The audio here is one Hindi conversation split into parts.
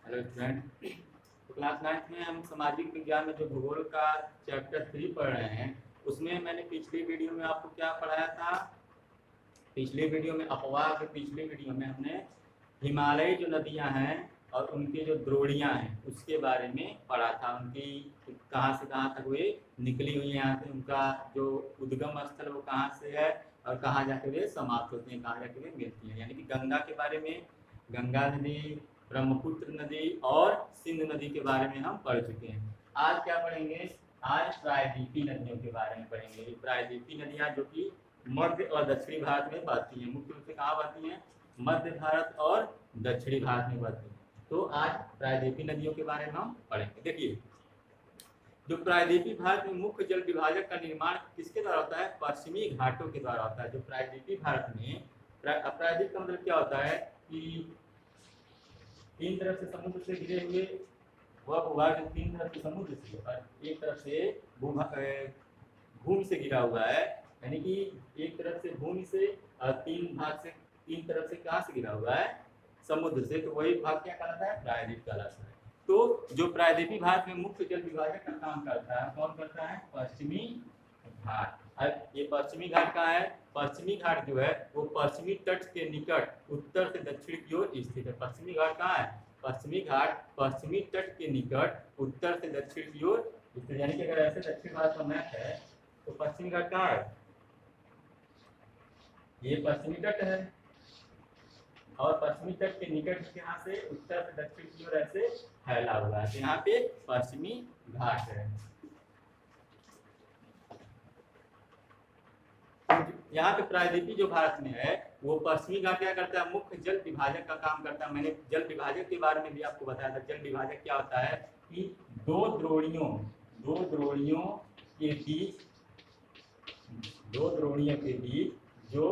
Hello student. तो क्लास 9th में हम सामाजिक विज्ञान में जो भूगोल का चैप्टर 3 पढ़ रहे हैं, उसमें मैंने पिछली वीडियो में आपको क्या पढ़ाया था। पिछली वीडियो में अपवाह के पिछली वीडियो में हमने हिमालयी जो नदियां हैं और उनकी जो द्रोणियां हैं उसके बारे में पढ़ा था। उनकी कहाँ से कहाँ तक वे निकली हुई हैं, यहाँ से उनका जो उद्गम स्थल वो कहाँ से है और कहाँ जाकर वे समाप्त होते हैं, कहाँ जाकर वे मिलती हैं। यानी कि गंगा के बारे में, गंगा नदी, ब्रह्मपुत्र नदी और सिंधु नदी के बारे में हम पढ़ चुके हैं। आज क्या पढ़ेंगे? आज प्रायद्वीपीय नदियों के बारे में पढ़ेंगे। प्रायद्वीपीय नदियाँ जो कि मध्य और दक्षिणी भारत में बहती हैं। मुख्य रूप से कहाँ बहती हैं? मध्य भारत और दक्षिणी भारत में बहती हैं। तो आज प्रायद्वीपीय नदियों के बारे में हम पढ़ेंगे। देखिए, जो प्रायद्वीपीय भारत में मुख्य जल विभाजक का निर्माण किसके द्वारा होता है? पश्चिमी घाटों के द्वारा होता है। जो प्रायद्वीपीय भारत में, प्रायद्वीप का मतलब क्या होता है कि तीन तरफ से समुद्र से घिरे हुए वह भूभाग जो तीन तरफ से समुद्र से और एक तरफ से भूमि से घिरा हुआ है। यानी कि एक तरफ से भूमि से और तीन तरफ से कहाँ से घिरा हुआ है? समुद्र से। तो वही भाग क्या कहलाता है? प्रायद्वीप कहलाता है। तो जो प्रायद्वीपीय भारत में मुख्य जल विभाजक का काम करता है, कौन करता है? पश्चिमी घाट। अब ये पश्चिमी घाट कहाँ है? पश्चिमी घाट जो है वो पश्चिमी तट के निकट उत्तर से दक्षिण की ओर स्थित है। पश्चिमी घाट कहाँ है? पश्चिमी घाट पश्चिमी तट के निकट उत्तर से दक्षिण की ओर स्थित। यानी कि अगर ऐसे दक्षिण भारत का मैप है तो पश्चिमी घाट कहाँ है? ये पश्चिमी तट है और पश्चिमी तट के निकट यहाँ से उत्तर से दक्षिण की ओर ऐसे फैला हुआ है। तो यहाँ पे पश्चिमी घाट है। यहाँ पे प्रायद्वीपीय जो भारत में है वो पश्चिमी घाट क्या करता है? मुख्य जल विभाजक का काम करता है। मैंने जल विभाजक के बारे में भी आपको बताया था। जल विभाजक क्या होता है कि दो द्रोणियों के बीच जो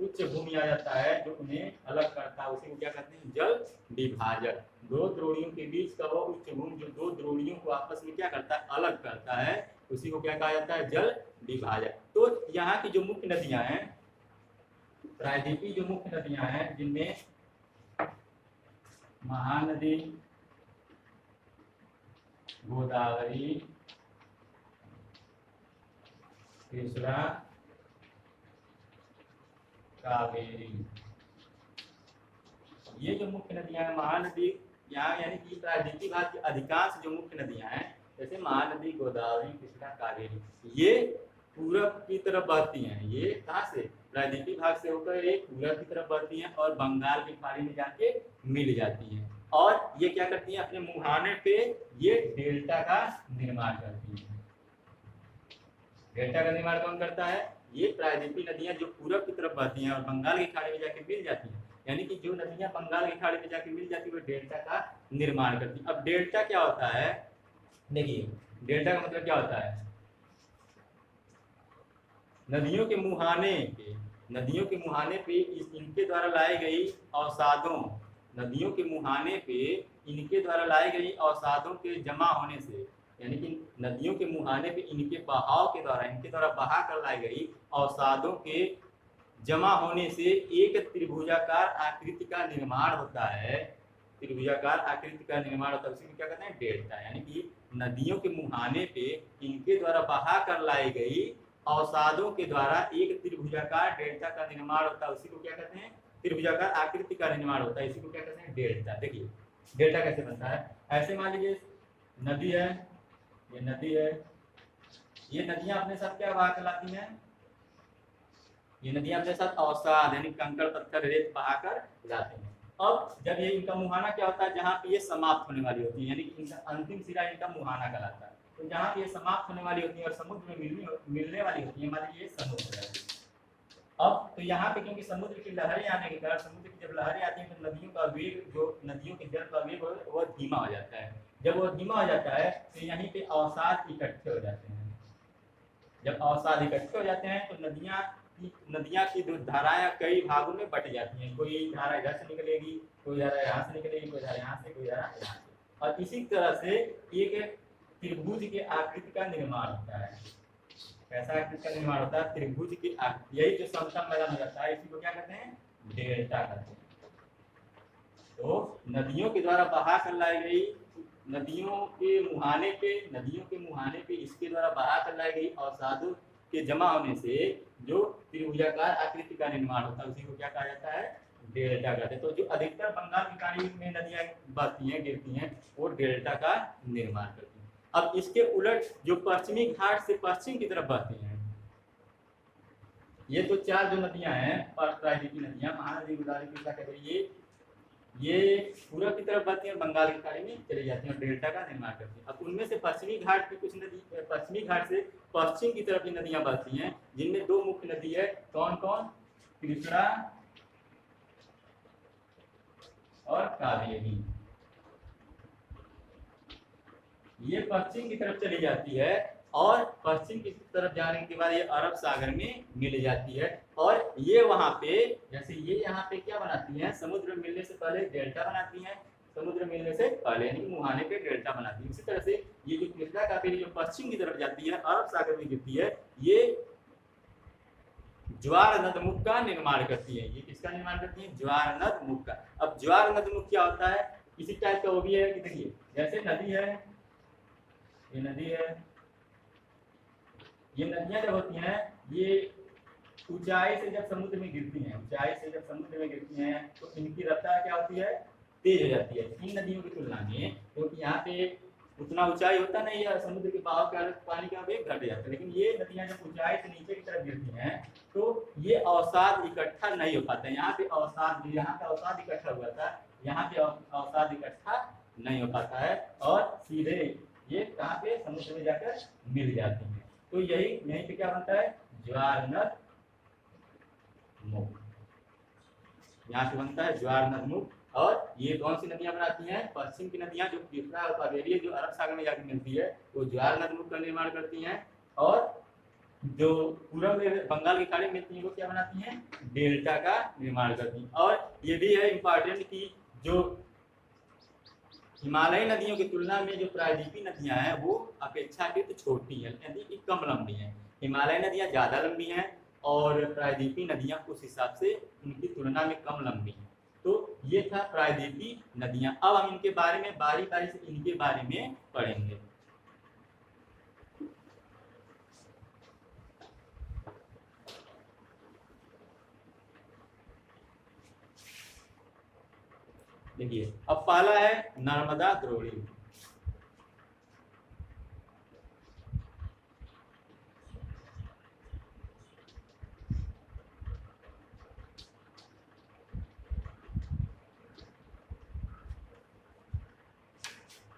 उच्च भूमि आ जाता है जो उन्हें अलग करता है, उसी को क्या कहते हैं? जल विभाजक। दो द्रोणियों के बीच का वो उच्च भूमि जो दो द्रोणियों को आपस में क्या करता है? अलग करता है, उसी को क्या कहा जाता है? जल विभाजक। तो यहाँ की जो मुख्य नदियां हैं, प्रायद्वीपीय जो मुख्य नदियां हैं, जिनमें महानदी, गोदावरी, कृष्णा, कावेरी, ये जो मुख्य नदियां हैं, महानदी यहाँ यानी कि प्रायद्वीपीय भारत की अधिकांश जो मुख्य नदियां हैं जैसे महानदी, गोदावरी, कृष्णा, कावेरी, ये पूरब की तरफ बहती हैं। ये कहाँ से? प्रायद्वीपीय भाग से होकर ये पूरब की तरफ बहती हैं और बंगाल की खाड़ी में जाके मिल जाती हैं। और ये क्या करती हैं? अपने मुहाने पे ये डेल्टा का निर्माण करती हैं। डेल्टा का निर्माण कौन करता है? ये प्रायद्वीपीय नदियां जो पूरब की तरफ बहती हैं और बंगाल की खाड़ी में जाके मिल जाती हैं। यानी कि जो नदियां बंगाल की खाड़ी में जाके मिल जाती है वो डेल्टा का निर्माण करती है। अब डेल्टा क्या होता है? देखिए, डेल्टा का मतलब क्या होता है? नदियों के मुहाने पे इनके द्वारा लाई गई अवसादों, नदियों के मुहाने पे इनके द्वारा लाई गई अवसादों के जमा होने से, यानी कि नदियों के मुहाने पे इनके बहाव के द्वारा, इनके द्वारा बहा कर लाई गई अवसादों के जमा होने से एक त्रिभुजाकार आकृति का निर्माण होता है। त्रिभुजाकार आकृति का निर्माण होता है, उसी को क्या कहते हैं? डेल्टा। यानी कि नदियों के मुहाने पे इनके द्वारा बहा कर लाई गई अवसादों के द्वारा एक त्रिभुजाकार डेल्टा का निर्माण होता है, उसी को क्या कहते हैं? त्रिभुजाकार आकृति का निर्माण होता है, इसी को क्या कहते हैं? डेल्टा। देखिए डेल्टा कैसे बनता है? ऐसे मान लीजिए नदी है, ये नदी है, ये नदियां अपने साथ क्या बहा कर लाती हैं? ये नदियां अपने साथ अवसाद यानी कंकड़ पत्थर रेत बहाकर लाते हैं। अब जब ये इनका मुहाना क्या होता है? जहाँ पे ये समाप्त होने वाली होती है, यानी कि इनका अंतिम सिरा इनका मुहाना कहलाता है। तो जहाँ पे ये समाप्त होने वाली होती है और समुद्र में मिलने वाली होती है, मान लीजिए समुद्र है। अब तो यहाँ पे क्योंकि समुद्र की लहरें आने के कारण, समुद्र की जब लहरें आती हैं तो नदियों का वेग, जो नदियों के जल का वेग वह धीमा हो जाता है। जब वह धीमा हो जाता है तो यहीं पे अवसाद इकट्ठे हो जाते हैं। जब अवसाद इकट्ठे हो जाते हैं तो नदियां की जो धाराएं कई भागों में बट जाती हैं। कोई धारा इधर से निकलेगी, कोई धारा यहाँ से निकलेगी, कोई धारा यहाँ से, कोई धारा यहाँ से, और इसी तरह से एक त्रिभुज के आकृति का निर्माण होता है। कैसा आकृति का निर्माण होता है? त्रिभुज की आकृति। यही जो समतल मैदान हो जाता है इसी को क्या कहते हैं? डेल्टा कहते हैं। तो नदियों के द्वारा बहा कर लाई गई, नदियों के मुहाने पे इसके द्वारा बहा कर लाई गई अवसादों के जमा होने से जो त्रिभुजाकार आकृति का निर्माण होता है उसी को क्या कहा जाता है, डेल्टा कहते हैं। तो जो अधिकतर बंगाल की खाड़ी में नदियां बहती हैं, गिरती हैं, वो डेल्टा का निर्माण करती हैं। अब इसके उलट जो पश्चिमी घाट से पश्चिम की तरफ बहती हैं, ये तो चार जो नदियां हैं प्रायद्वीपीय नदियां, महानदी, गोदावरी, कृष्णा, कावेरी, ये पूरब की तरफ बहती हैं, बंगाल की खाड़ी में चली जाती हैं और डेल्टा का निर्माण करती हैं। अब उनमें से पश्चिमी घाट की कुछ नदी, पश्चिमी घाट से पश्चिम की तरफ की नदियां बहती हैं, जिनमें दो मुख्य नदी है, कौन कौन, कृष्णा और कावेरी। ये पश्चिम की तरफ चली जाती है और पश्चिम की तरफ जाने के बाद ये अरब सागर में मिल जाती है। और ये वहां पे, जैसे ये यहाँ पे क्या बनाती हैं, समुद्र मिलने से पहले डेल्टा बनाती हैं, समुद्र मिलने से पहले यानी मुहाने पे डेल्टा बनाती है। इसी तरह से ये जो कृष्णा कावेरी जो पश्चिम की तरफ जाती है, अरब सागर में गिरती है, ये ज्वार नदमुख का निर्माण करती है। ये किसका निर्माण करती है, ज्वार नदमुख का। अब ज्वार नदमुख क्या होता है, इसी टाइप का वो भी है कि देखिए जैसे नदी है, ये नदी है, ये नदियां जब होती हैं ये ऊंचाई से जब समुद्र में गिरती हैं, ऊंचाई से जब समुद्र में गिरती हैं तो इनकी रफ्तार क्या होती है, तेज हो जाती है इन नदियों की तुलना में, क्योंकि यहाँ पे उतना ऊंचाई होता नहीं है, समुद्र के बहाव के कारण पानी का वेग घट जाता है। लेकिन ये नदियां जब ऊंचाई से नीचे की तरफ गिरती हैं तो ये अवसाद इकट्ठा नहीं हो पाता है। यहाँ पे अवसाद, यहाँ पे अवसाद इकट्ठा हुआ था, यहाँ पे अवसाद इकट्ठा नहीं हो पाता है और सीधे ये कहाँ पे, समुद्र में जाकर मिल जाती है। तो यहीं पे क्या बनता है, ज्वार नदमुख, यहाँ से बनता है ज्वार नदमुख। और ये कौन सी नदियां बनाती हैं, पश्चिम की नदियां जो कृष्णा और कावेरी जो अरब सागर में जाकर मिलती है वो ज्वार नदमुख का निर्माण करती हैं, और जो पूरब में बंगाल की खाड़ी में मिलती है वो क्या बनाती हैं, डेल्टा का निर्माण करती हैं। और ये भी है इम्पोर्टेंट कि जो हिमालयी नदियों की तुलना में जो प्रायद्वीपीय नदियां हैं वो अपेक्षाकृत छोटी हैं, यानी कि कम लंबी हैं। हिमालयी नदियां ज़्यादा लंबी हैं और प्रायद्वीपीय नदियां उस हिसाब से उनकी तुलना में कम लंबी हैं। तो ये था प्रायद्वीपीय नदियां। अब हम इनके बारे में बारी बारी से इनके बारे में पढ़ेंगे। देखिए अब पहला है नर्मदा द्रोणी।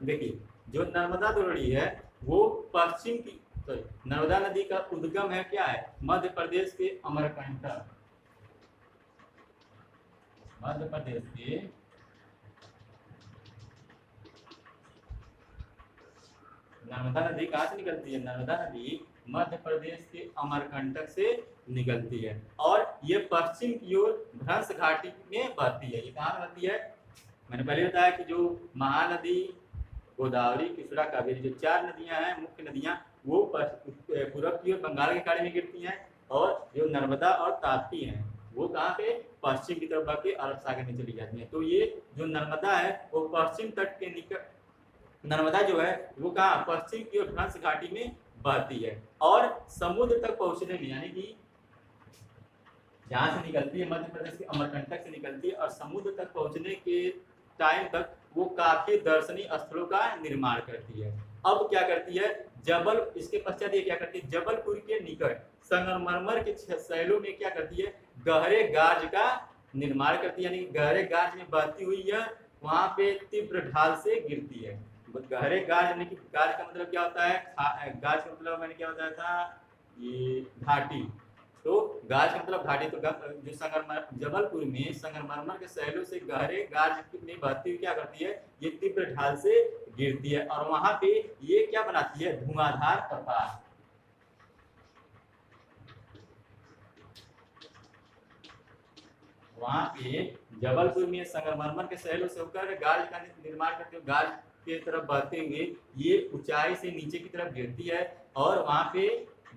देखिए जो नर्मदा द्रोणी है वो पश्चिम की, नर्मदा नदी का उद्गम है क्या है, मध्य प्रदेश के अमरकंटक, मध्य प्रदेश के नर्मदा नदी कहाँ से निकलती है, नर्मदा नदी मध्य प्रदेश के अमरकंटक से निकलती है और ये पश्चिम की ओर भ्रंश घाटी में बहती है। ये कहाँ बहती है, मैंने पहले बताया कि जो महानदी, गोदावरी, कृष्णा, कावेरी जो चार नदियां हैं मुख्य नदियां, वो पूरब की ओर बंगाल की खाड़ी में गिरती हैं, और जो नर्मदा और ताप्ती हैं वो कहाँ पे, पश्चिम की तरफ बह अरब सागर में चली जाती हैं। तो ये जो नर्मदा है वो पश्चिम तट के निकट, नर्मदा जो है वो कहाँ, पश्चिम की ओर भ्रंश घाटी में बहती है और समुद्र तक पहुंचने में, यानी कि जहाँ से निकलती है मध्य प्रदेश के अमरकंटक से निकलती है और समुद्र तक पहुंचने के टाइम तक वो काफी दर्शनीय स्थलों का निर्माण करती है। अब क्या करती है, इसके पश्चात ये क्या करती है, जबलपुर के निकट संगमरमर के शैलों में क्या करती है, गहरे गाज का निर्माण करती है, यानी गहरे गाज में बहती हुई है, वहां पे तीव्र ढाल से गिरती है। गहरे गाज यानी कि गाज का मतलब क्या होता है, गाज का मतलब मैंने क्या बताया था, ये घाटी, तो गाज का मतलब घाटी। तो जो जबलपुर में संगमरमर के शैलों से गहरे गाज में बहती हुई क्या करती है, ये तीव्र ढाल से गिरती है और वहां पे ये क्या बनाती है, धुआंधार प्रकाश। वहां पे जबलपुर में संगमरमर के शैलों से होकर गाज का निर्माण करते हुए, गाज के तरफ बहते हुए ये ऊंचाई से नीचे की तरफ गिरती है और वहां पे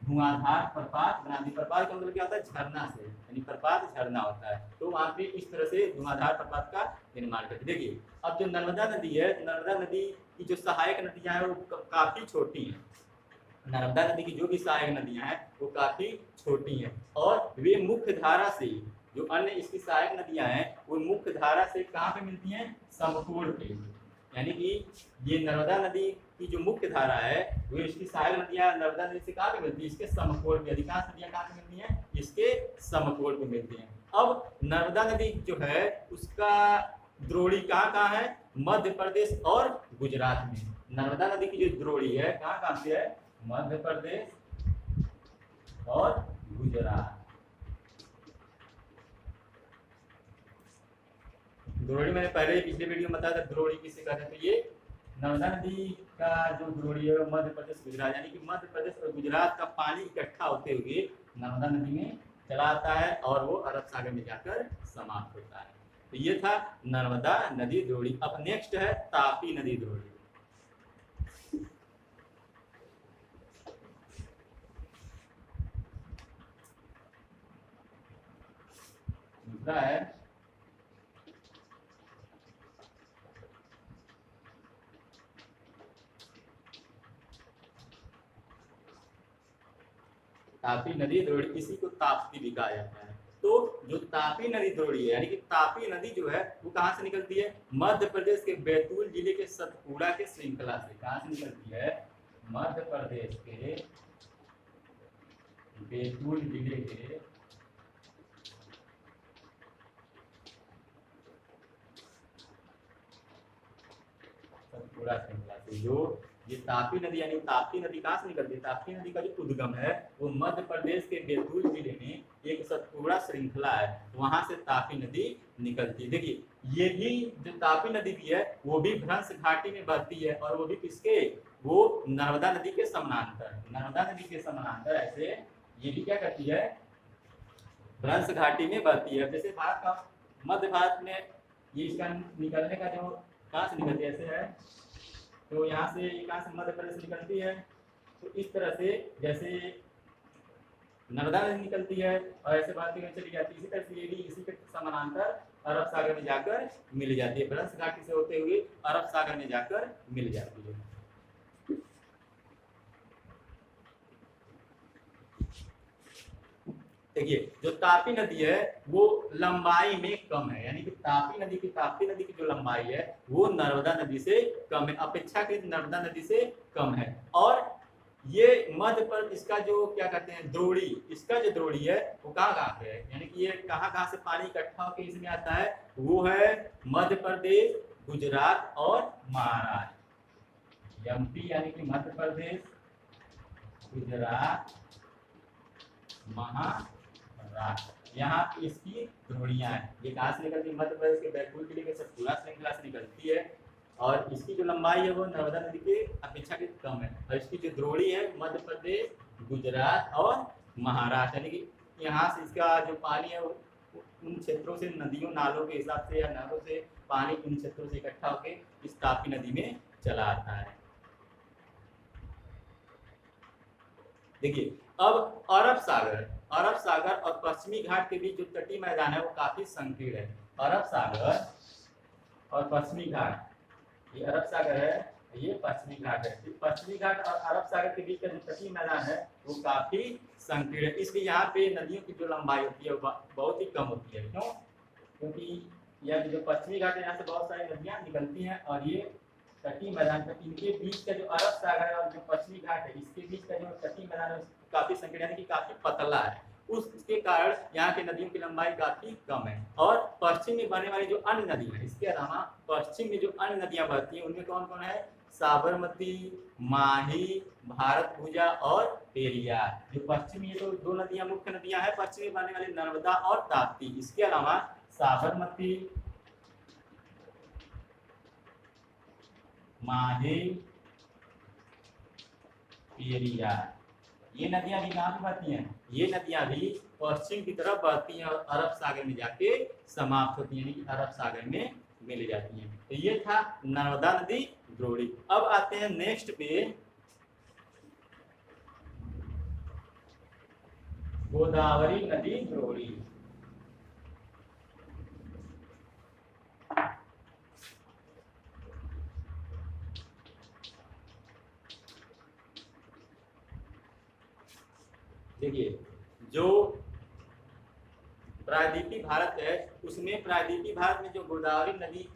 धुआंधार प्रपात बना दी। प्रपात का मतलब क्या होता है? झरना से, यानी प्रपात झरना होता है। तो वहाँ पे इस तरह से धुआंधार प्रपात का निर्माण करते। देखिए अब जो नर्मदा नदी है, नर्मदा नदी की जो सहायक नदियां हैं वो काफी छोटी हैं। नर्मदा नदी की जो भी सहायक नदियां हैं वो काफी छोटी हैं और वे मुख्य धारा से, जो अन्य इसकी सहायक नदियां हैं वो मुख्य धारा से कहाँ पे मिलती हैं? समकोण पे। यानी कि ये नर्मदा नदी की जो मुख्य धारा है वो इसकी सहायक नदियां नर्मदा नदी से कहाँ पे मिलती है? इसके समकोण पे। अधिकांश नदियां कहाँ पे मिलती हैं? इसके समकोण पे मिलती हैं। अब नर्मदा नदी जो है उसका द्रोणी कहाँ कहाँ है? मध्य प्रदेश और गुजरात में। नर्मदा नदी की जो द्रोणी है कहाँ कहाँ से है? मध्य प्रदेश और गुजरात। द्रोणी मैंने पहले ही पिछले वीडियो में बताया था द्रोणी किसे कहते हैं। तो ये नर्मदा नदी का जो द्रोणी है मध्य प्रदेश गुजरात, यानी कि मध्य प्रदेश और गुजरात का पानी इकट्ठा होते हुए नर्मदा नदी में चला आता है और वो अरब सागर में जाकर समाप्त होता है। तो ये था नर्मदा नदी द्रोणी। अब नेक्स्ट है तापी नदी द्रोणी। दूसरा है तापी नदी द्रोणी, इसी को ताप्ती भी कहा जाता है। तो जो तापी नदी द्रोणी है, यानी कि तापी नदी जो है वो कहाँ से निकलती है? मध्य प्रदेश के बैतूल जिले के सतपुड़ा के श्रृंखला से। कहाँ से निकलती है? मध्य प्रदेश के बैतूल जिले के सतपुड़ा श्रृंखला से। जो ये तापी नदी, यानी ताप्ती नदी कहाँ से निकलती है? ताप्ती नदी का जो उद्गम है वो मध्य प्रदेश के बैतूल जिले में एक सतपुड़ा श्रृंखला है, वहां से तापी नदी निकलती है। देखिए ये भी जो तापी नदी भी है वो भी भ्रंश घाटी में बहती है और वो भी किसके? वो नर्मदा नदी के समानांतर। नर्मदा नदी के समानांतर ऐसे ये भी क्या करती है? भ्रंश घाटी में बहती है। जैसे भारत का मध्य भारत में ये इसका निकलने का जो कहाँ से निकलती है ऐसे है, तो यहाँ से कहाँ से? मध्य प्रदेश निकलती है। तो इस तरह से जैसे नर्मदा नदी निकलती है और ऐसे बहती हुई चली जाती है, इसी तरह से ये भी इसी के समानांतर अरब सागर में जाकर मिल जाती है। भ्रंश घाटी से होते हुए अरब सागर में जाकर मिल जाती है। देखिए जो तापी नदी है वो लंबाई में कम है, यानी कि तापी नदी की जो लंबाई है वो नर्मदा नदी से कम है, अपेक्षाकृत नर्मदा नदी से कम है। और ये मध्य पर इसका जो क्या कहते हैं द्रोणी, इसका जो द्रोणी है वो कहाँ कहाँ पे है? यानी कि ये कहाँ कहाँ से पानी इकट्ठा होकर इसमें आता है? वो है मध्य प्रदेश, गुजरात और महाराष्ट्र। एमपी यानी कि मध्य प्रदेश, गुजरात, महाराष्ट्र, यहाँ इसकी द्रोणियां हैं। ये कहाँ से निकलती है? मध्य प्रदेश के बैतूल जिले के सतपुड़ा श्रृंखला से निकलती है और इसकी जो लंबाई है वो नर्मदा नदी के अपेक्षाकृत कम है। और इसकी जो द्रोणी है मध्य प्रदेश, गुजरात और महाराष्ट्र, यानी कि यहाँ से इसका जो पानी है वो उन क्षेत्रों से, नदियों नालों के हिसाब से या नहरों से पानी इन क्षेत्रों से इकट्ठा होकर इस तापी नदी में चला आता है। देखिए अब अरब सागर और पश्चिमी घाट के बीच जो तटीय मैदान है वो काफी संकीर्ण है। अरब सागर और पश्चिमी घाट, ये अरब सागर है, ये पश्चिमी घाट है। पश्चिमी घाट और अरब सागर के बीच का जो तटीय मैदान है वो काफी संकीर्ण है, इसलिए यहाँ पे नदियों की जो लंबाई होती है वो बहुत ही कम होती है। क्यों? क्योंकि यह जो पश्चिमी घाट है यहाँ से बहुत सारी नदियाँ निकलती हैं और ये तटीय मैदान पर, इनके बीच का जो अरब सागर है और जो पश्चिमी घाट है इसके बीच का जो तटीय मैदान है काफी संकीर्ण, यानी कि काफी पतला है। उसके कारण यहाँ के नदियों की लंबाई काफी कम है। और पश्चिम में बहने वाली जो अन्य नदी है, इसके अलावा पश्चिम में जो अन्य नदियां बहती हैं उनमें कौन कौन है? साबरमती, माही, भारतभुजा और पेरियार। जो पश्चिमी ये तो दो नदियां मुख्य नदियां हैं पश्चिमी बहने वाली, नर्मदा और ताप्ती। इसके अलावा साबरमती, माही, पेरियार, ये नदियां भी कहाँ पे बहती हैं? ये नदियां भी पश्चिम की तरफ बहती हैं और अरब सागर में जाके समाप्त होती हैं, यानी कि अरब सागर में मिल जाती हैं। तो ये था नर्मदा नदी द्रोणी। अब आते हैं नेक्स्ट पे गोदावरी नदी द्रोणी। देखिए, जो प्रायद्वीपीय भारत है उसमें प्रायद्वीपीय भारत में जो गोदावरी नदी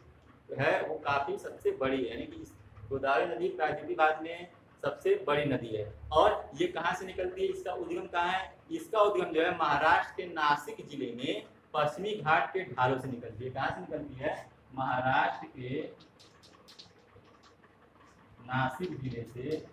है वो काफी सबसे बड़ी है, यानी कि गोदावरी नदी प्रायद्वीपीय भारत में सबसे बड़ी नदी है। और ये कहाँ से निकलती है, इसका उद्गम कहाँ है? इसका उद्गम जो है महाराष्ट्र के नासिक जिले में पश्चिमी घाट के ढालों से निकलती है। कहाँ से निकलती है? महाराष्ट्र के नासिक जिले से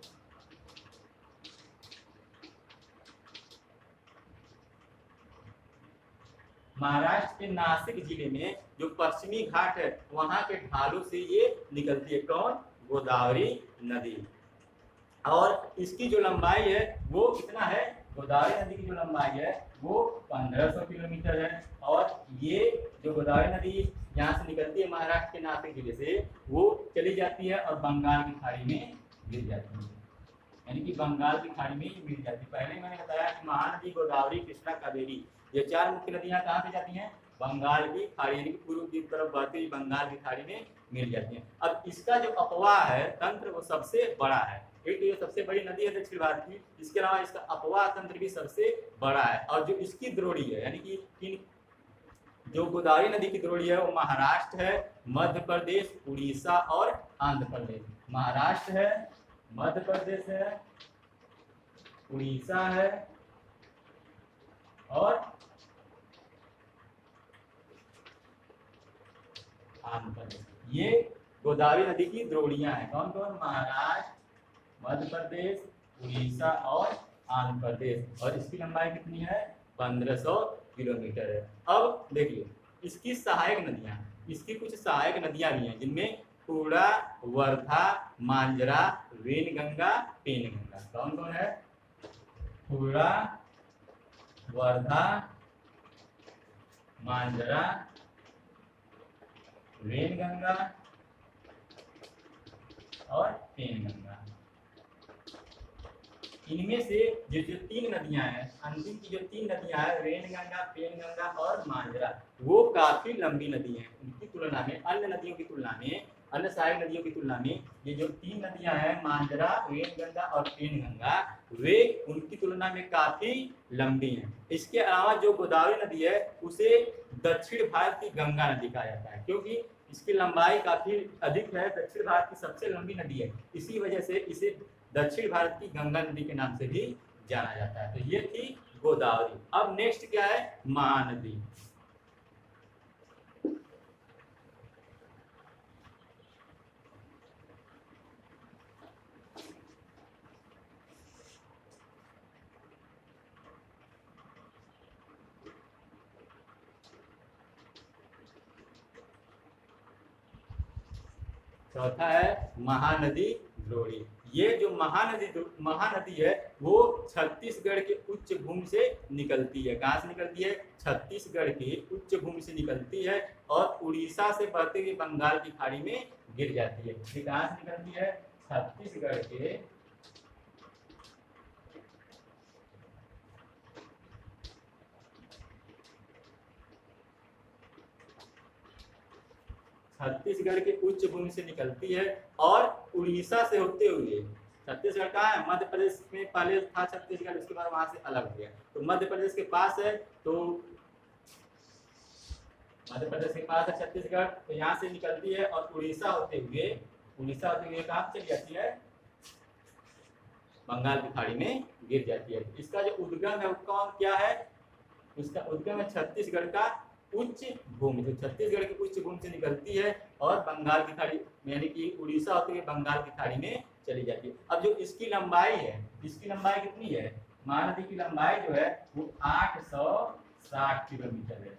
महाराष्ट्र के नासिक जिले में जो पश्चिमी घाट है वहां के ढालों से ये निकलती है। कौन? गोदावरी नदी। और इसकी जो लंबाई है वो कितना है? गोदावरी नदी की जो लंबाई है वो 1500 किलोमीटर है। और ये जो गोदावरी नदी यहाँ से निकलती है महाराष्ट्र के नासिक जिले से, वो चली जाती है और बंगाल की खाड़ी में गिर जाती है, यानी कि बंगाल की खाड़ी में ही मिल जाती है। पहले मैंने बताया कि महानदी, गोदावरी, कृष्णा, कावेरी, ये चार मुख्य नदियां कहाँ पे जाती हैं? बंगाल की खाड़ी, यानी कि पूर्व की तरफ बहती हुई बंगाल की खाड़ी में मिल जाती हैं। अब इसका जो अपवाह है तंत्र वो सबसे बड़ा है। एक तो ये सबसे बड़ी नदी है दक्षिण भारत की, इसके अलावा इसका अपवाह तंत्र भी सबसे बड़ा है। और जो इसकी द्रोणी है, यानी कि इन जो गोदावरी नदी की द्रोणी है वो महाराष्ट्र है, मध्य प्रदेश, उड़ीसा और आंध्र प्रदेश। महाराष्ट्र है, मध्य प्रदेश है, उड़ीसा है और आंध्र प्रदेश। ये गोदावरी नदी की द्रोणियां हैं। कौन कौन? महाराष्ट्र, मध्य प्रदेश, उड़ीसा और आंध्र प्रदेश। और इसकी लंबाई कितनी है? 1500 किलोमीटर है। अब देखिए इसकी सहायक नदियां, इसकी कुछ सहायक नदियां भी हैं जिनमें पूर्णा, वर्धा, मांजरा, वेनगंगा, पेनगंगा। कौन कौन है? पूर्णा, वर्धा, मांजरा, वेनगंगा और पेनगंगा। इनमें से जो जो तीन नदियां हैं, अंतिम की जो तीन नदियां हैं, वेनगंगा, पेनगंगा और मांजरा, वो काफी लंबी नदी हैं। उनकी तुलना में, अन्य नदियों की तुलना में, अन्य सहायक नदियों की तुलना में ये जो तीन नदियां हैं मांजरा, वेनगंगा और पेनगंगा, वे उनकी तुलना में काफी लंबी हैं। इसके अलावा जो गोदावरी नदी है उसे दक्षिण भारत की गंगा नदी कहा जाता है, क्योंकि इसकी लंबाई काफी अधिक है, दक्षिण भारत की सबसे लंबी नदी है। इसी वजह से इसे दक्षिण भारत की गंगा नदी के नाम से भी जाना जाता है। तो ये थी गोदावरी। अब नेक्स्ट क्या है? महानदी। चौथा है महानदी द्रोणी। ये जो महानदी है वो छत्तीसगढ़ के उच्च भूमि से निकलती है। कहाँ से निकलती है? छत्तीसगढ़ की उच्च भूमि से निकलती है और उड़ीसा से बहते हुए बंगाल की खाड़ी में गिर जाती है। ये कहाँ से निकलती है? छत्तीसगढ़ के उच्च भूमि से निकलती है और उड़ीसा से होते हुए, छत्तीसगढ़ कहाँ है? मध्य प्रदेश में पहले था छत्तीसगढ़, उसके बाद वहां से अलग हो गया, तो मध्य प्रदेश के पास है। तो मध्य प्रदेश के पास है छत्तीसगढ़, तो यहाँ से निकलती है और उड़ीसा होते हुए कहाँ चली जाती है? बंगाल की खाड़ी में गिर जाती है। इसका जो उद्गम है वो कौन क्या है? उसका उद्गम है छत्तीसगढ़ का उच्च भूमि। तो छत्तीसगढ़ की उच्च भूमि से निकलती है और बंगाल की खाड़ी, यानी कि उड़ीसा होते हुए बंगाल की खाड़ी में चली जाती है। अब जो इसकी लंबाई है, इसकी लंबाई कितनी है? महानदी की लंबाई जो है वो 860 किलोमीटर है।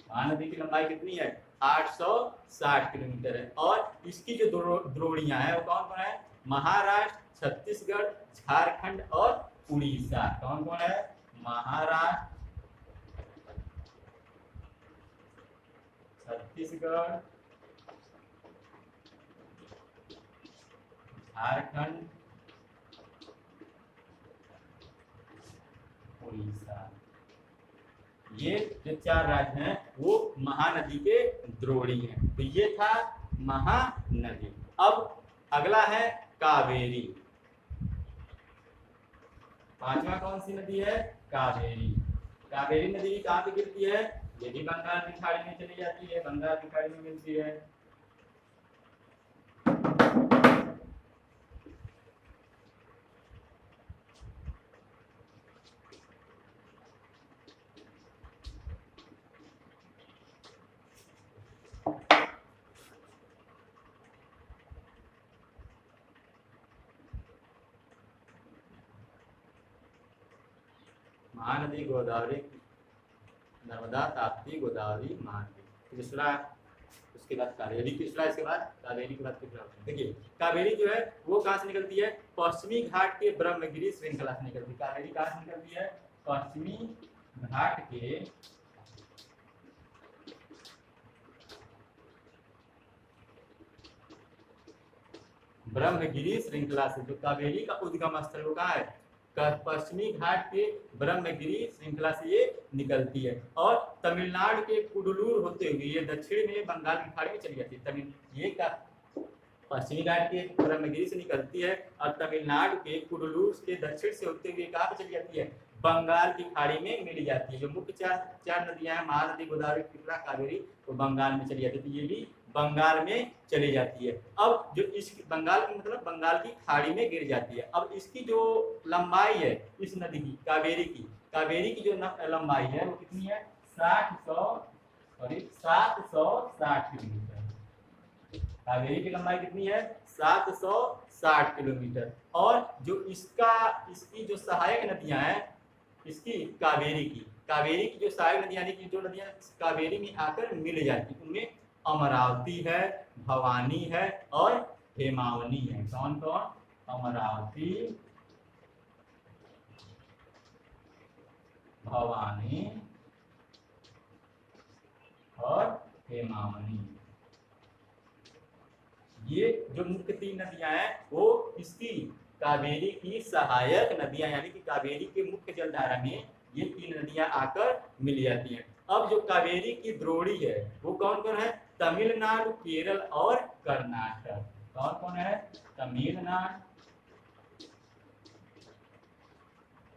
महानदी की लंबाई कितनी है? 860 किलोमीटर है। और इसकी जो द्रोणियां है वो कौन कौन है? महाराष्ट्र, छत्तीसगढ़, झारखंड और उड़ीसा। कौन कौन है? महाराष्ट्र, छत्तीसगढ़, झारखंड, उड़ीसा। ये जो 4 राज्य हैं वो महानदी के द्रोणी हैं। तो ये था महानदी। अब अगला है कावेरी। पांचवा कौन सी नदी है? कावेरी। कावेरी नदी कहाँ पे गिरती है? ये भी बंगाल की खाड़ी में चली जाती है, बंगाल की खाड़ी में मिलती है। महानदी, गोदावरी, नर्मदा, ताप्ती, गोदावरी, महानदी। तीसरा, उसके बाद कावेरी, तीसरा, इसके बाद कावेरी के बाद तीसरा। देखिए कावेरी जो है वो कहाँ से निकलती है? पश्चिमी घाट के ब्रह्मगिरी श्रृंखला से निकलती है। कावेरी कहाँ से निकलती है? पश्चिमी घाट के ब्रह्मगिरी श्रृंखला से। जो कावेरी का उद्गम स्थल वो कहाँ है? पश्चिमी घाट के ब्रह्मगिरी श्रृंखला से ये निकलती है और तमिलनाडु के कुडलूर होते हुए ये दक्षिण में बंगाल की खाड़ी में चली जाती है। ये का पश्चिमी घाट के ब्रह्मगिरी से निकलती है और तमिलनाडु के कुडलूर के दक्षिण से होते हुए कहाँ पे चली जाती है? बंगाल की खाड़ी में मिल जाती है। जो मुख्य चार नदियां हैं, महानदी, गोदावरी, कृष्णा, कावेरी, वो बंगाल में चली जाती है। तो ये भी बंगाल में चली जाती है। अब जो इस बंगाल की मतलब बंगाल की खाड़ी में गिर जाती है। अब इसकी जो लंबाई है इस नदी की, कावेरी की जो लंबाई है वो कितनी है? 760 किलोमीटर। कावेरी की लंबाई कितनी है? 760 किलोमीटर। और जो इसकी जो सहायक नदियां हैं, इसकी कावेरी की जो सहायक नदियां, यानी कि जो नदियां कावेरी में आकर मिल जाती, उनमें अमरावती है, भवानी है और हेमावनी है। कौन कौन? अमरावती, भवानी और हेमावनी। ये जो मुख्य 3 नदियां हैं वो इसकी कावेरी की सहायक नदियां, यानी कि कावेरी के मुख्य जलधारा में ये 3 नदियां आकर मिल जाती हैं। अब जो कावेरी की द्रोणी है वो कौन कौन है? तमिलनाडु, केरल और कर्नाटक। कौन कौन है? तमिलनाडु,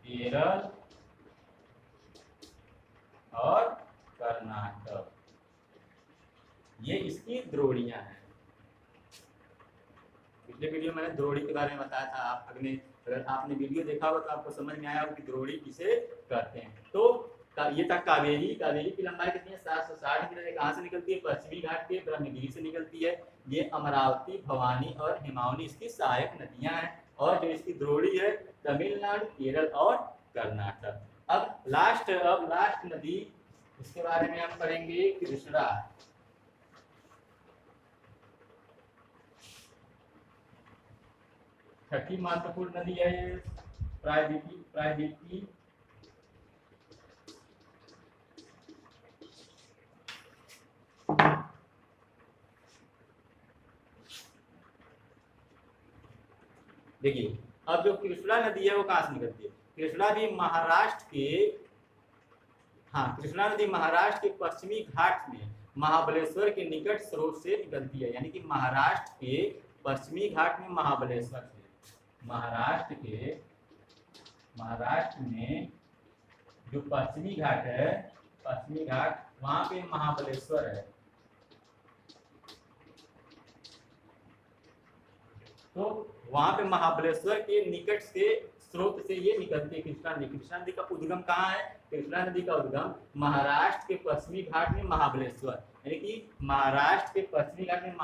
केरल और कर्नाटक, ये इसकी द्रोणियां हैं। पिछले वीडियो में मैंने द्रोणी के बारे में बताया था। आप अगर आपने वीडियो देखा होगा तो आपको समझ में आया होगा कि द्रोणी किसे कहते हैं। तो ये था कावेरी की लंबाई कितनी है? 760 किलोमीटर। कहाँ से निकलती है? पश्चिमी घाट के ब्रह्मगिरी से निकलती है। ये अमरावती, भवानी और हेमावनी इसकी सहायक नदियां हैं। और जो इसकी द्रोणी है तमिलनाडु, केरल और कर्नाटक। अब लास्ट नदी, इसके बारे में हम पढ़ेंगे कृष्णा। छठी महत्वपूर्ण नदी है ये प्रायद्वीपीय। देखिए अब जो कृष्णा नदी है वो कहाँ से निकलती है? कृष्णा नदी महाराष्ट्र के पश्चिमी घाट में महाबलेश्वर के निकट स्रोत से निकलती है। यानी कि महाराष्ट्र के पश्चिमी घाट में महाबलेश्वर से, महाराष्ट्र में जो पश्चिमी घाट वहां पे महाबलेश्वर है। तो वहां पे महाबलेश्वर के निकट से स्रोत से ये निकलती है कृष्णा नदी। कृष्णा नदी का उद्गम कहाँ है? कृष्णा नदी का उद्गम महाराष्ट्र के पश्चिमी घाट में महाबलेश्वर, यानी कि महाराष्ट्र के पश्चिमी घाट में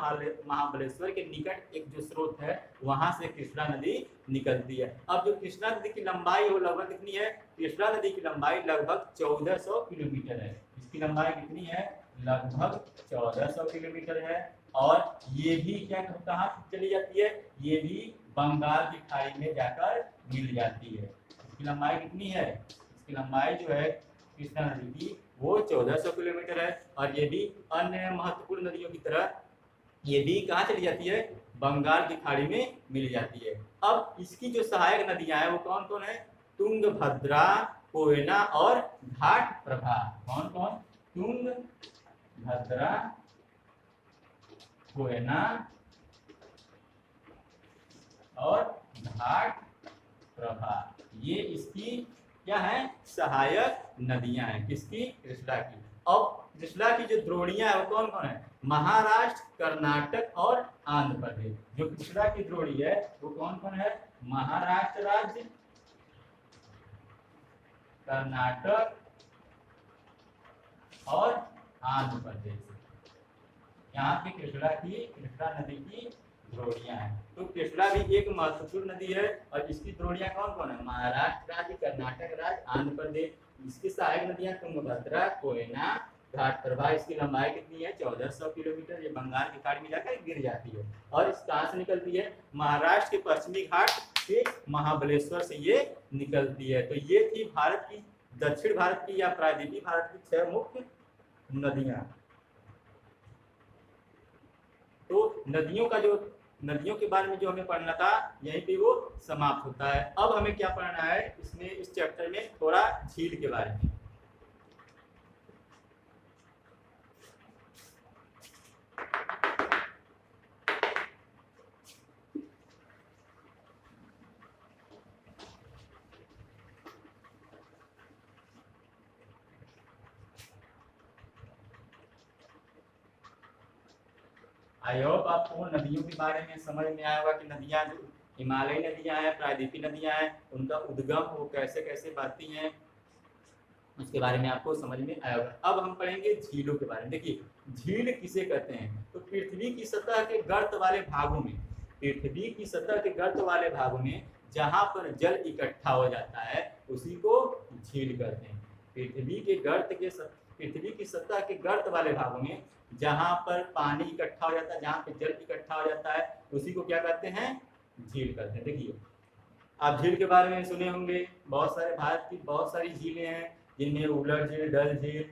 महाबलेश्वर के निकट एक जो स्रोत है वहां से कृष्णा नदी निकलती है। अब जो कृष्णा नदी की लंबाई वो लगभग कितनी है? कृष्णा नदी की लंबाई लगभग 1400 किलोमीटर है। इसकी लंबाई कितनी है? लगभग 1400 किलोमीटर है। और ये भी कहाँ चली जाती है? ये भी बंगाल की खाड़ी में जाकर मिल जाती है। इसकी लंबाई कितनी है? इसकी लंबाई जो है कृष्णा नदी की वो 1400 किलोमीटर है। और ये भी अन्य महत्वपूर्ण नदियों की तरह ये भी कहाँ चली जाती है? बंगाल की खाड़ी में मिल जाती है। अब इसकी जो सहायक नदियां हैं वो कौन कौन है? तुंगभद्रा, कोयना और घाट प्रभा। कौन कौन? तुंग, भद्रा, कोयना और घाट प्रभा, ये इसकी क्या है? सहायक नदियां हैं। किसकी? कृष्णा की। अब कृष्णा की जो द्रोणियां है वो कौन कौन है? महाराष्ट्र, कर्नाटक और आंध्र प्रदेश। जो कृष्णा की द्रोणी है वो कौन कौन है? महाराष्ट्र राज्य, कर्नाटक और आंध्र प्रदेश। यहाँ पे कृष्णा नदी की द्रोणियां हैं। तो कृष्णा भी एक महत्वपूर्ण नदी है और इसकी द्रोणियां कौन कौन है? महाराष्ट्र राज्य, कर्नाटक राज्य, आंध्र प्रदेश। इसकी सहायक नदियां तुंगभद्रा, कोयना, घाट प्रभा। इसकी लंबाई कितनी है? 1400 किलोमीटर। ये बंगाल की खाड़ी में जाकर गिर जाती है। और इस कहाँ से निकलती है? महाराष्ट्र के पश्चिमी घाट से, महाबलेश्वर से ये निकलती है। तो ये थी भारत की, दक्षिण भारत की या प्रायद्वीपीय भारत की 6 मुख्य नदियां। तो नदियों के बारे में जो हमें पढ़ना था यहीं पे वो समाप्त होता है। अब हमें क्या पढ़ना है इसमें, इस चैप्टर में थोड़ा झील के बारे में। आई होप आपको नदियों के बारे में समझ में आया होगा कि नदियां जो हिमालयी नदियां हैं, प्रायद्वीपीय नदियां हैं, उनका उद्गम वो कैसे कैसे बहती हैं, उसके बारे में आपको समझ में आया होगा। अब हम पढ़ेंगे झीलों के बारे में। देखिए, झील किसे कहते हैं? तो पृथ्वी की सतह के गर्त वाले भागों में, पृथ्वी की सतह के गर्त वाले भागों में जहाँ पर जल इकट्ठा हो जाता है उसी को झील कहते हैं। पृथ्वी की सतह के गर्त वाले भागों में जहाँ पर पानी इकट्ठा हो जाता है, जहाँ पे जल इकट्ठा हो जाता है, उसी को क्या कहते हैं? झील कहते हैं। देखिए, आप झील के बारे में सुने होंगे, बहुत सारे भारत की बहुत सारी झीलें हैं, जिनमें उलर झील, डल झील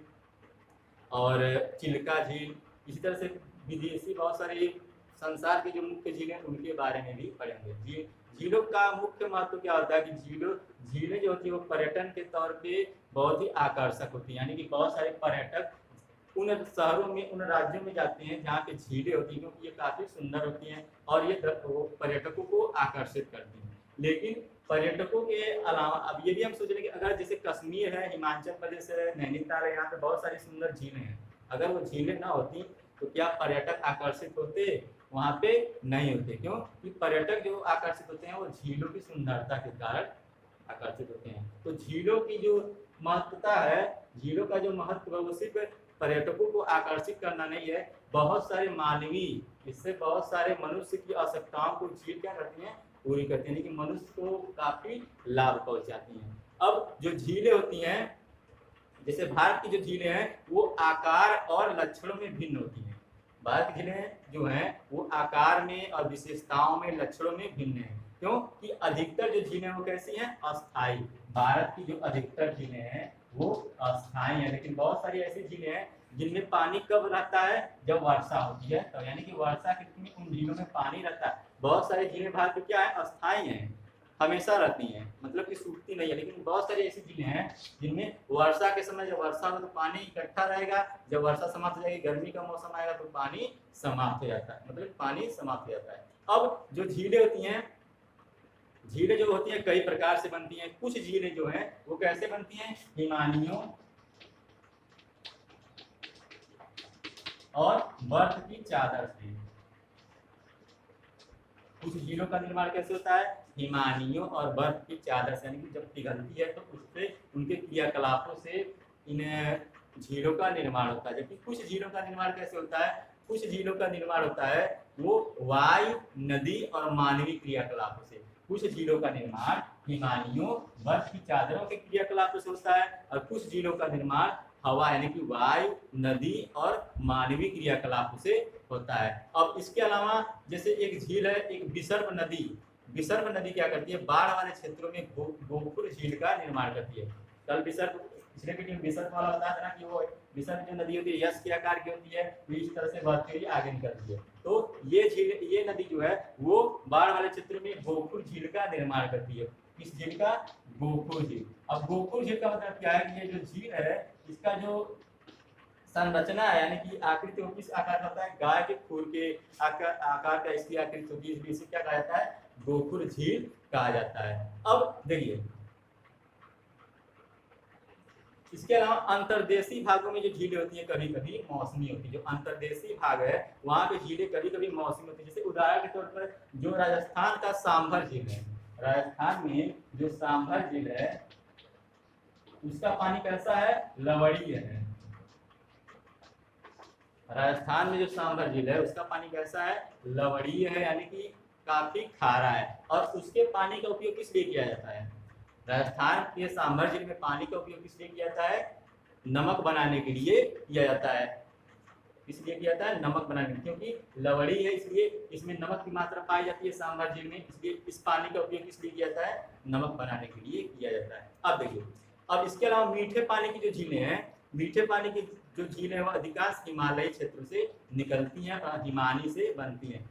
और चिल्का झील। इसी तरह से विदेशी बहुत सारी संसार की जो मुख्य झीलें उनके बारे में भी पढ़ेंगे। झीलों का मुख्य महत्व क्या होता है कि झीलें जो होती है वो पर्यटन के तौर पे बहुत ही आकर्षक होती है। यानी कि बहुत सारे पर्यटक उन शहरों में, उन राज्यों में जाते हैं जहाँ पे झीलें होती हैं, क्योंकि ये काफी सुंदर होती हैं और ये पर्यटकों को आकर्षित करती हैं। लेकिन पर्यटकों के अलावा अब ये भी हम सोच रहे हैं कि अगर जैसे कश्मीर है, हिमाचल प्रदेश है, नैनीताल है, यहाँ पे बहुत सारी सुंदर झीलें हैं, अगर वो झीलें ना होती तो क्या पर्यटक आकर्षित होते? वहाँ पे नहीं होते। क्यों? कि पर्यटक जो आकर्षित होते हैं वो झीलों की सुंदरता के कारण आकर्षित होते हैं। तो झीलों की जो महत्वता है, झीलों का जो महत्व है वो सिर्फ पर्यटकों को आकर्षित करना नहीं है, बहुत सारे मानवीय, इससे बहुत सारे मनुष्य की आवश्यकताओं को झील क्या करती हैं? पूरी करती हैं, लेकिन मनुष्य को काफी लाभ पहुंचाती हैं। अब जो झीलें होती हैं, जैसे भारत की जो झीलें हैं वो आकार और लक्षणों में भिन्न होती हैं। भारत की झीलें जो हैं वो आकार में और विशेषताओं में, लक्षणों में भिन्न है। क्यों? कि अधिकतर जो झीलें वो कैसी हैं? अस्थायी। भारत की जो अधिकतर झीलें हैं वो अस्थायी है, लेकिन बहुत सारी ऐसी झीलें हैं जिनमें पानी कब रहता है? जब वर्षा होती है, तो यानी कि वर्षा के ऋतु में उन झीलों में पानी रहता है। बहुत सारी झीलें भारत में क्या है? अस्थायी हैं, हमेशा रहती हैं, मतलब कि सूखती नहीं है। लेकिन बहुत सारी ऐसी झीलें हैं जिनमें वर्षा के समय, जब वर्षा हो तो पानी इकट्ठा रहेगा, जब वर्षा समाप्त हो जाएगी, गर्मी का मौसम आएगा तो पानी समाप्त हो जाता है, मतलब पानी समाप्त हो जाता है। अब जो झीलें होती हैं, झीलें जो होती हैं कई प्रकार से बनती हैं। कुछ झीलें जो हैं वो कैसे बनती हैं? हिमानियों और बर्फ की चादर से। कुछ झीलों का निर्माण कैसे होता है? हिमानियों और बर्फ की चादर से, यानी कि जब पिघलती है तो उससे, उनके क्रियाकलापों से इन झीलों का निर्माण होता है। जबकि कुछ झीलों का निर्माण कैसे होता है? कुछ झीलों का निर्माण होता है वो वायु, नदी और मानवीय क्रियाकलापों से। कुछ झीलों का निर्माण हिमानियों, बर्फ की चादरों के क्रियाकलापों से होता है और कुछ झीलों का निर्माण हवा यानी कि वायु, नदी और मानवीय क्रियाकलापों से होता है। अब इसके अलावा जैसे एक झील है, एक विसर्प नदी। विसर्प नदी क्या करती है? बाढ़ वाले क्षेत्रों में गोपुर झील का निर्माण करती है। कल विसर्प, पिछले वीडियो में विसर्प वाला बताया था ना कि वो विसर्प जो नदी होती है यश के आकार की होती है, तो इस तरह से बहती हुई आगे निकलती है। तो ये झील, ये नदी जो है वो बाढ़ वाले क्षेत्र में गोपुर झील का निर्माण करती है। किस झील का? गोकुल झील। अब गोकुल झील का मतलब क्या है कि ये जो झील है इसका जो संरचना है यानी कि आकृति वो किस आकार का होता है? गाय के खुर के आकार का इसकी आकृति होती है, इसलिए इसे क्या कहा जाता है? गोकुल झील कहा जाता है। अब देखिए इसके अलावा अंतर्देशीय भागों में जो झीलें होती हैं कभी कभी मौसमी होती है। जो अंतर्देशीय भाग है वहाँ पे झीलें कभी कभी मौसमी होती है। जैसे उदाहरण के तौर पर जो राजस्थान का सांभर झील है, राजस्थान में जो सांभर झील है उसका पानी कैसा है? लवणीय है। राजस्थान में जो सांभर झील है उसका पानी कैसा है? लवणीय है, यानी कि काफी खारा है। और उसके पानी का उपयोग किस लिए किया जाता है? राजस्थान के सांभर झील में पानी का उपयोग किस लिए किया जाता है? नमक बनाने के लिए किया जाता है। इसलिए किया जाता है नमक बनाने, क्योंकि लवड़ी है इसलिए इसमें नमक की मात्रा पाई जाती है सांभर झील में, इसलिए इस पानी का उपयोग किस लिए किया जाता है? नमक बनाने के लिए किया जाता है। अब देखिए, अब इसके अलावा मीठे पानी की जो झीलें हैं, मीठे पानी की जो झीलें हैं वह अधिकांश हिमालयी क्षेत्र से निकलती हैं और हिमानी से बनती हैं।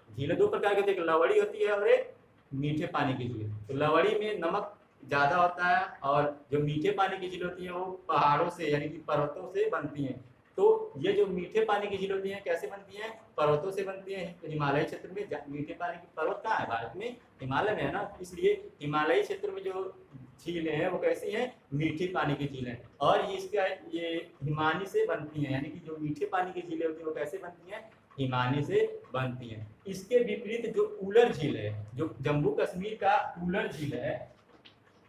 झीलें दो प्रकार की होती है, एक लवड़ी होती है और एक मीठे पानी की झील। तो लवड़ी में नमक ज्यादा होता है और जो मीठे पानी की झील होती है वो पहाड़ों से यानी कि पर्वतों से बनती हैं। तो ये जो मीठे पानी की झील होती है कैसे बनती हैं? पर्वतों से बनती हैं। हिमालय क्षेत्र में मीठे पानी की पर्वत कहाँ है? भारत में हिमालय में है ना, इसलिए हिमालयी क्षेत्र में जो झीलें हैं वो कैसी हैं? मीठे पानी की झीलें। और ये हिमानी से बनती हैं, यानी कि जो मीठे पानी की झीलें होती हैं वो कैसे बनती हैं? हिमानी से बनती हैं। इसके विपरीत जो उलर झील है, जो जम्मू कश्मीर का उलर झील है,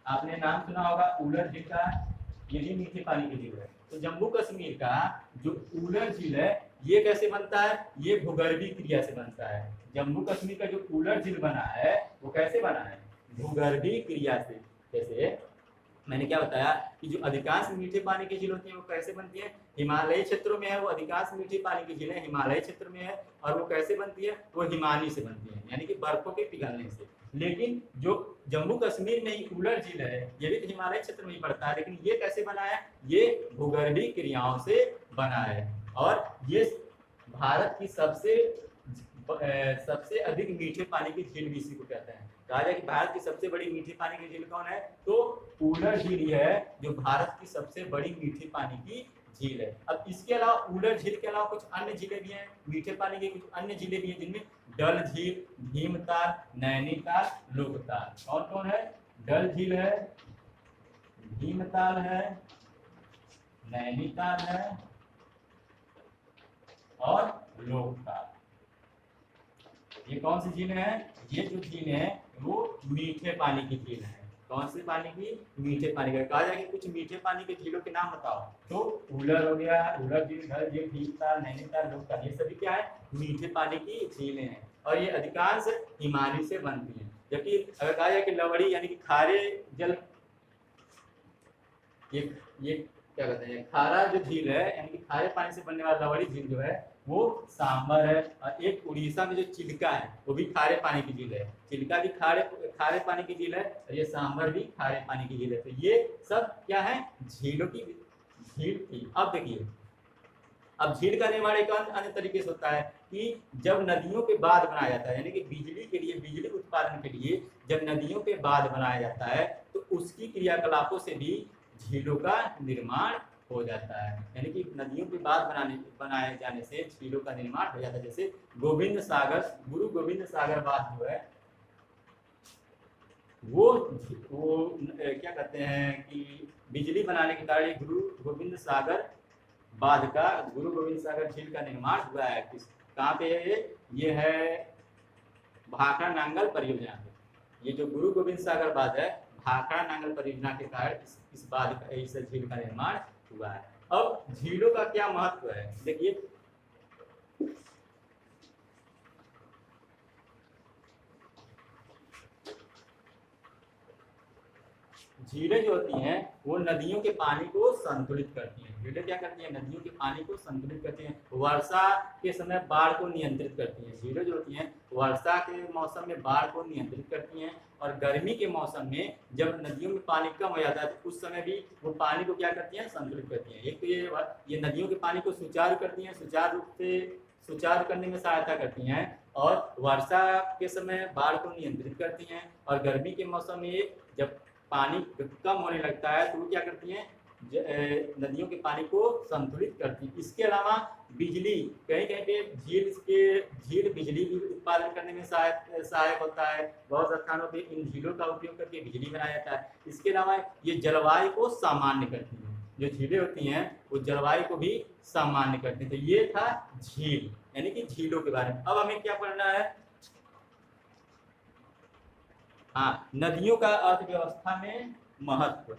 आपने नाम सुना होगा उलर झील का, ये भी मीठे पानी की झील है। तो जम्मू कश्मीर का जो उलर झील है ये कैसे बनता है? ये भूगर्भीय क्रिया से बनता है। जम्मू कश्मीर का जो उलर झील बना है वो कैसे बना है? भूगर्भीय क्रिया से। जैसे मैंने क्या बताया कि जो अधिकांश मीठे पानी की झील होती है वो कैसे बनती है? हिमालयी क्षेत्रों में है, वो अधिकांश मीठे पानी की झीलें हिमालयी क्षेत्र में है। और वो कैसे बनती है? वो हिमानी से बनती है, यानी कि बर्फों के पिघलने से। लेकिन जो जम्मू कश्मीर में ही उलर झील है ये भी तो हिमालय क्षेत्र में ही पड़ता है, लेकिन ये कैसे बना है? ये भूगर्भीय क्रियाओं से बना है। और ये भारत की सबसे अधिक मीठे पानी की झील भी इसी को कहते हैं। कहा जाए कि भारत की सबसे बड़ी मीठे पानी की झील कौन है? तो उलर झील है जो भारत की सबसे बड़ी मीठे पानी की झील है। अब इसके अलावा उलर झील के अलावा कुछ अन्य झीलें भी हैं, मीठे पानी की कुछ अन्य झीलें भी हैं जिनमें डल झील, भीमताल, नैनीताल, लोकताल। कौन कौन है? डल झील है, भीमताल है, नैनीताल है और लोकताल। ये कौन सी झीलें हैं? ये जो झीलें हैं वो मीठे पानी की झील है। कौन से पानी की? मीठे पानी का। कहा जाए कि कुछ मीठे पानी के झीलों के नाम बताओ, तो उलर हो गया, उलर झील, डल झील, भीमताल, नैनीताल, लोकताल, ये सभी क्या है? मीठे पानी की झीलें हैं और ये अधिकांश हिमानी से बनती हैं। जबकि अगर कहा जाए कि लवड़ी यानी कि खारे जल, ये क्या कहते हैं, खारा जो झील है यानी कि खारे पानी से बनने वाला लवड़ी झील जो है वो सांबर है। और एक उड़ीसा में जो चिल्का है वो भी खारे पानी की झील है। चिल्का भी खारे पानी की झील है और ये सांबर भी खारे पानी की झील है। तो ये सब क्या है? झीलों की झील थी। अब देखिए, अब झील का निर्माण एक अन्य तरीके से होता है कि जब नदियों पे बांध बनाया जाता है, यानी कि बिजली के लिए, बिजली उत्पादन के लिए जब नदियों पे बांध बनाया जाता है तो उसकी क्रियाकलापों से भी झीलों का निर्माण हो जाता है। यानी कि नदियों पे बांध बनाए जाने से झीलों का निर्माण हो जाता है। जैसे गोविंद सागर, गुरु गोविंद सागर बांध जो है वो क्या कहते हैं कि बिजली बनाने के कारण गुरु गोविंद सागर बांध का, गुरु गोविंद सागर झील का निर्माण हुआ है। कहाँ पे है ये है भाखड़ा नांगल परियोजना पे। ये जो गुरु गोविंद सागर बांध है भाखड़ा नांगल परियोजना के कारण इस झील का निर्माण हुआ है। अब झीलों का क्या महत्व है देखिए, झीलें जो होती हैं वो नदियों के पानी को संतुलित करती हैं। झीलें क्या करती हैं? नदियों के पानी को संतुलित करती हैं। वर्षा के समय बाढ़ को नियंत्रित करती हैं। झीलें जो होती हैं वर्षा के मौसम में बाढ़ को नियंत्रित करती हैं, और गर्मी के मौसम में जब नदियों में पानी कम हो जाता है तो उस समय भी वो पानी को क्या करती हैं? संतुलित करती हैं। एक तो ये नदियों के पानी को सुचारू करती हैं, सुचारू रूप से सुचारू करने में सहायता करती हैं, और वर्षा के समय बाढ़ को नियंत्रित करती हैं, और गर्मी के मौसम में जब पानी कम होने लगता है तो वो क्या करती हैं? नदियों के पानी को संतुलित करती हैं। इसके अलावा बिजली, कहीं कहीं पे झील बिजली भी उत्पादन करने में सहायक होता है। बहुत स्थानों पे इन झीलों का उपयोग करके बिजली बनाया जाता है। इसके अलावा ये जलवायु को सामान्य करती हैं। जो झीलें होती हैं वो जलवायु को भी सामान्य करती हैं। तो ये था झील, यानी कि झीलों के बारे में। अब हमें क्या पढ़ना है? हाँ, नदियों का अर्थव्यवस्था में महत्व।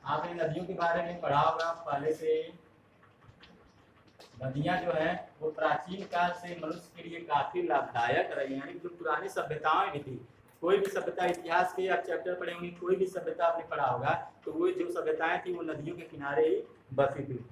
आपने नदियों के बारे में पढ़ा होगा पहले से। नदियां जो है वो प्राचीन काल से मनुष्य के लिए काफी लाभदायक रही हैं। यानी जो पुरानी सभ्यताएं भी थी, कोई भी सभ्यता, इतिहास के आप चैप्टर पढ़े होंगे, कोई भी सभ्यता आपने पढ़ा होगा तो वो जो सभ्यताएं थी वो नदियों के किनारे ही बसी थी,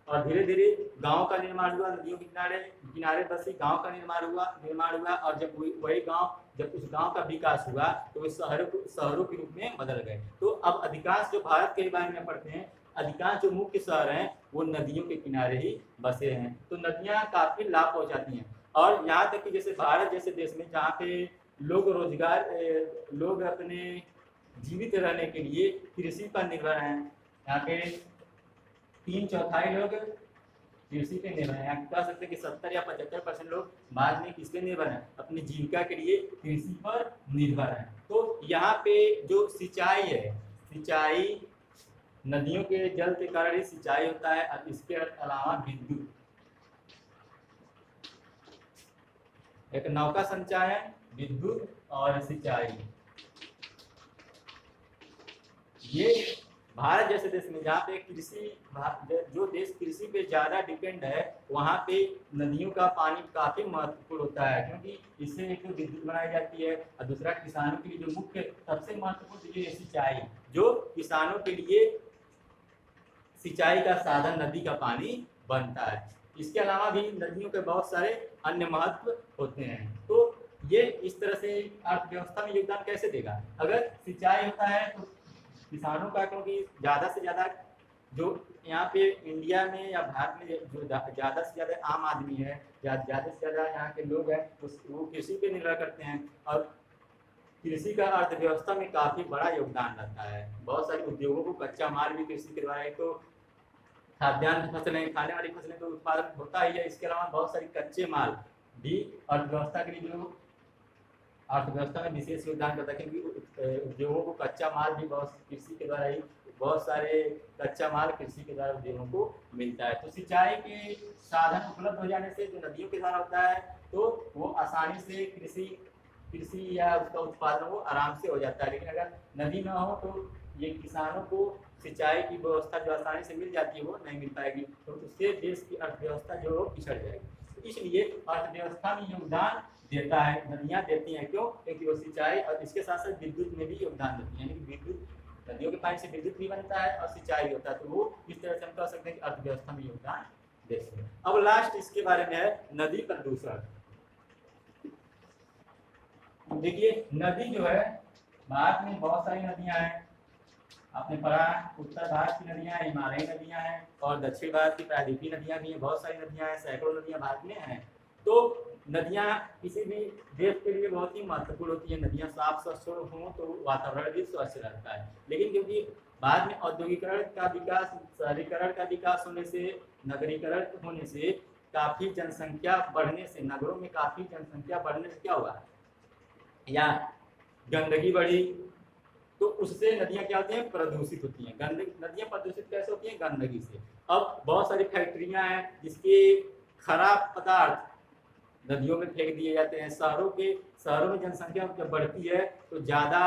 और धीरे धीरे गांव का निर्माण हुआ। नदियों के किनारे किनारे बसी गांव का निर्माण हुआ, और जब वही गांव, जब उस गांव का विकास हुआ तो वे शहरों के रूप में बदल गए। तो अब अधिकांश जो भारत के बारे में पढ़ते हैं, अधिकांश जो मुख्य शहर हैं वो नदियों के किनारे ही बसे हैं। तो नदियां काफी लाभ पहुंचाती हैं, और यहाँ तक कि जैसे भारत जैसे देश में जहाँ पे लोग अपने जीवित रहने के लिए कृषि पर निर्भर हैं। यहाँ पे 3/4 लोग कृषि पे निर्भर है। यहाँ कह सकते हैं कि 70 या 75% लोग बाद में किस पे निर्भर हैं? अपनी जीविका के लिए कृषि पर निर्भर हैं। तो यहाँ पे जो सिंचाई है, सिंचाई नदियों के जल के कारण ही सिंचाई होता है। और इसके अलावा विद्युत, एक नौका संचालन, विद्युत और सिंचाई, ये भारत जैसे देश में जहाँ पे जो देश कृषि पे ज़्यादा डिपेंड है, वहाँ पे नदियों का पानी काफ़ी महत्वपूर्ण होता है, क्योंकि इससे एक तो विद्युत बनाई जाती है, और दूसरा किसानों के लिए जो मुख्य सबसे महत्वपूर्ण चीज़ है सिंचाई, जो किसानों के लिए सिंचाई का साधन नदी का पानी बनता है। इसके अलावा भी नदियों के बहुत सारे अन्य महत्व होते हैं। तो ये इस तरह से अर्थव्यवस्था में योगदान कैसे देगा? अगर सिंचाई होता है तो किसानों का, क्योंकि ज़्यादा से ज़्यादा जो यहाँ पे इंडिया में या भारत में जो ज़्यादा से ज़्यादा आम आदमी है या ज़्यादा से ज़्यादा यहाँ के लोग हैं वो कृषि पे निर्भर करते हैं, और कृषि का अर्थव्यवस्था में काफ़ी बड़ा योगदान रहता है। बहुत सारे उद्योगों को कच्चा माल भी कृषि के द्वारा, एक तो खाद्यान्न फसलें, खाने वाली फसलें तो उत्पादन होता ही है, इसके अलावा बहुत सारी कच्चे माल भी अर्थव्यवस्था के लिए जो अर्थव्यवस्था में विशेष योगदान करता है, क्योंकि उद्योगों को कच्चा माल भी बहुत कृषि के द्वारा ही, बहुत सारे कच्चा माल कृषि के द्वारा उद्योगों को मिलता है। तो सिंचाई के साधन उपलब्ध हो जाने से जो नदियों के द्वारा होता है तो वो आसानी से कृषि या उसका उत्पादन वो आराम से हो जाता है। लेकिन अगर नदी ना हो तो ये किसानों को सिंचाई की व्यवस्था जो आसानी से मिल जाती है वो नहीं मिल पाएगी, तो उससे देश की अर्थव्यवस्था जो पिछड़ जाएगी। तो इसलिए अर्थव्यवस्था में योगदान देता है, नदियाँ देती हैं। क्यों? क्योंकि वो सिंचाई और इसके साथ साथ विद्युत में भी योगदान देती है, यानी कि विद्युत, नदियों के पानी से विद्युत भी बनता है और सिंचाई भी होता है। तो वो इस तरह से हम कह सकते हैं कि अर्थव्यवस्था में योगदान देती है। अब लास्ट इसके बारे में है नदी प्रदूषण। देखिए नदी जो है, भारत में बहुत सारी नदियां हैं, आपने पढ़ा, उत्तर भारत की नदियां हैं, हिमालयी नदियां हैं, और दक्षिण भारत की प्रायद्वीपीय नदियां भी हैं। बहुत सारी नदियां हैं, सैकड़ों नदियां भारत में हैं। तो नदियां किसी भी देश के लिए बहुत ही महत्वपूर्ण होती है। नदियां साफ स्वच्छ हों तो वातावरण भी स्वच्छ रहता है। लेकिन क्योंकि बाद में औद्योगिकरण का विकास, शहरीकरण का विकास होने से, नगरीकरण होने से, काफ़ी जनसंख्या बढ़ने से, नगरों में काफ़ी जनसंख्या बढ़ने से क्या हुआ, या गंदगी बढ़ी, तो उससे नदियां क्या होती हैं, प्रदूषित होती हैं। नदियां प्रदूषित कैसे होती हैं? गंदगी से। अब बहुत सारी फैक्ट्रियां हैं जिसके खराब पदार्थ नदियों में फेंक दिए जाते हैं। शहरों में जनसंख्या जब बढ़ती है तो ज़्यादा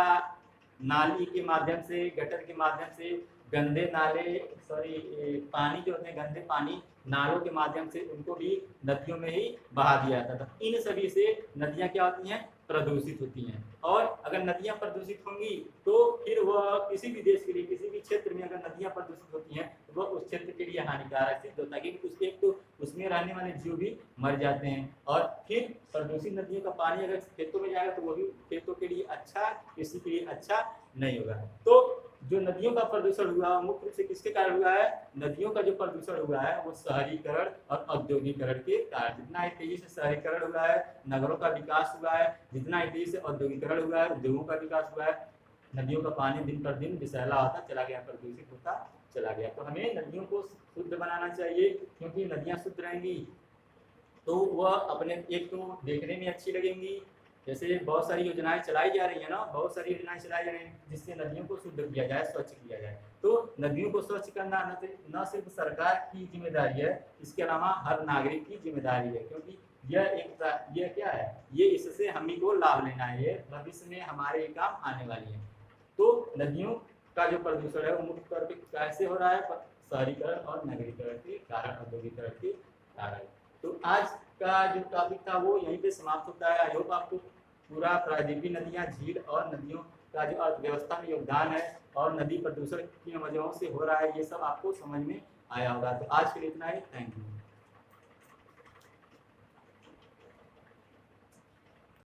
नाली के माध्यम से, गटर के माध्यम से, गंदे नाले पानी जो होते हैं, गंदे पानी नालों के माध्यम से उनको भी नदियों में ही बहा दिया जाता था। इन सभी से नदियाँ क्या होती हैं, प्रदूषित होती हैं। और अगर नदियाँ प्रदूषित होंगी तो फिर वह किसी भी देश के लिए, किसी भी क्षेत्र में अगर नदियाँ प्रदूषित होती हैं तो वह उस क्षेत्र के लिए हानिकारक सिद्ध होता है, क्योंकि उसके एक तो उसमें रहने वाले जीव भी मर जाते हैं। और फिर प्रदूषित नदियों का पानी अगर खेतों में जाएगा तो वो भी खेतों के लिए अच्छा, किसी के लिए अच्छा नहीं होगा। तो जो नदियों का प्रदूषण हुआ मुख्य रूप से किसके कारण हुआ है, नदियों का जो प्रदूषण हुआ है वो शहरीकरण और औद्योगिकरण के कारण। जितना ही तेजी से शहरीकरण हुआ है, नगरों का विकास हुआ है, जितना ही तेजी से औद्योगिकरण हुआ है, उद्योगों का विकास हुआ है, नदियों का पानी दिन पर दिन विषैला होता चला गया, प्रदूषित होता चला गया। तो हमें नदियों को शुद्ध बनाना चाहिए, क्योंकि नदियाँ शुद्ध रहेंगी तो वह अपने एक तो देखने में अच्छी लगेंगी। जैसे बहुत सारी योजनाएं चलाई जा रही है ना, बहुत सारी योजनाएं चलाई जा रही हैं जिससे नदियों को शुद्ध किया जाए, स्वच्छ किया जाए। तो नदियों को स्वच्छ करना न सिर्फ सरकार की जिम्मेदारी है, इसके अलावा हर नागरिक की जिम्मेदारी है, क्योंकि यह क्या है, ये इससे हम ही को लाभ लेना है, ये भविष्य में हमारे काम आने वाली है। तो नदियों का जो प्रदूषण है वो मुख्य तौर पर कैसे हो रहा है, शहरीकरण और नगरीकरण के कारण, औद्योगिकरण के कारण। तो आज का जो टॉपिक था वो यहीं पे समाप्त होता है। आई होप आपको पूरा प्रायद्वीपीय नदियाँ, झील और नदियों का जो अर्थव्यवस्था में योगदान है और नदी प्रदूषण की वजहों से हो रहा है, ये सब आपको समझ में आया होगा। तो आज के लिए इतना ही, थैंक यू।